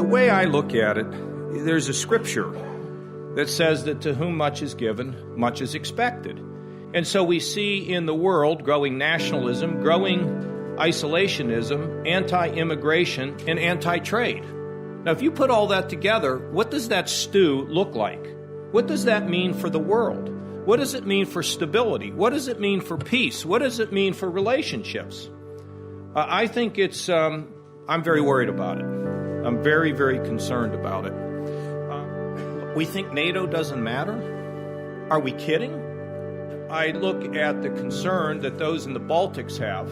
way I look at it, there's a scripture that says that to whom much is given, much is expected. And so we see in the world growing nationalism, growing isolationism, anti-immigration, and anti-trade. Now, if you put all that together, what does that stew look like? What does that mean for the world? What does it mean for stability? What does it mean for peace? What does it mean for relationships? I think I'm very worried about it. I'm very, very concerned about it. We think NATO doesn't matter? Are we kidding? I look at the concern that those in the Baltics have,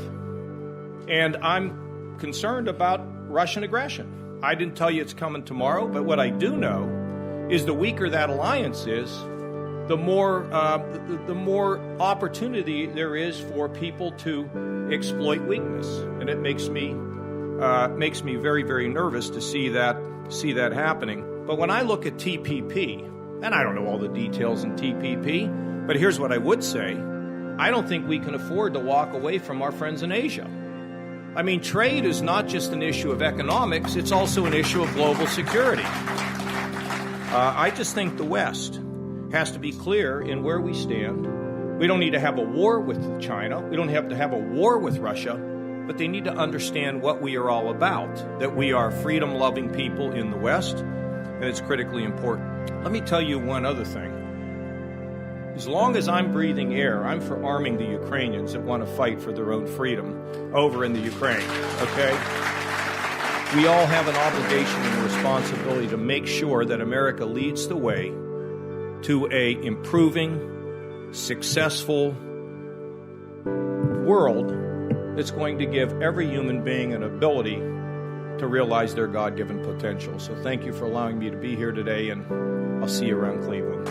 and I'm concerned about Russian aggression. I didn't tell you it's coming tomorrow, but what I do know is the weaker that alliance is, the more opportunity there is for people to exploit weakness, and it makes me very, very nervous to see that happening. But when I look at TPP, and I don't know all the details in TPP, but here's what I would say: I don't think we can afford to walk away from our friends in Asia. I mean, trade is not just an issue of economics; it's also an issue of global security. I just think the West has to be clear in where we stand. We don't need to have a war with China. We don't have to have a war with Russia, but they need to understand what we are all about, that we are freedom-loving people in the West, and it's critically important. Let me tell you one other thing. As long as I'm breathing air, I'm for arming the Ukrainians that want to fight for their own freedom over in the Ukraine, okay? We all have an obligation and a responsibility to make sure that America leads the way to a improving, successful world that's going to give every human being an ability to realize their God-given potential. So thank you for allowing me to be here today, and I'll see you around Cleveland.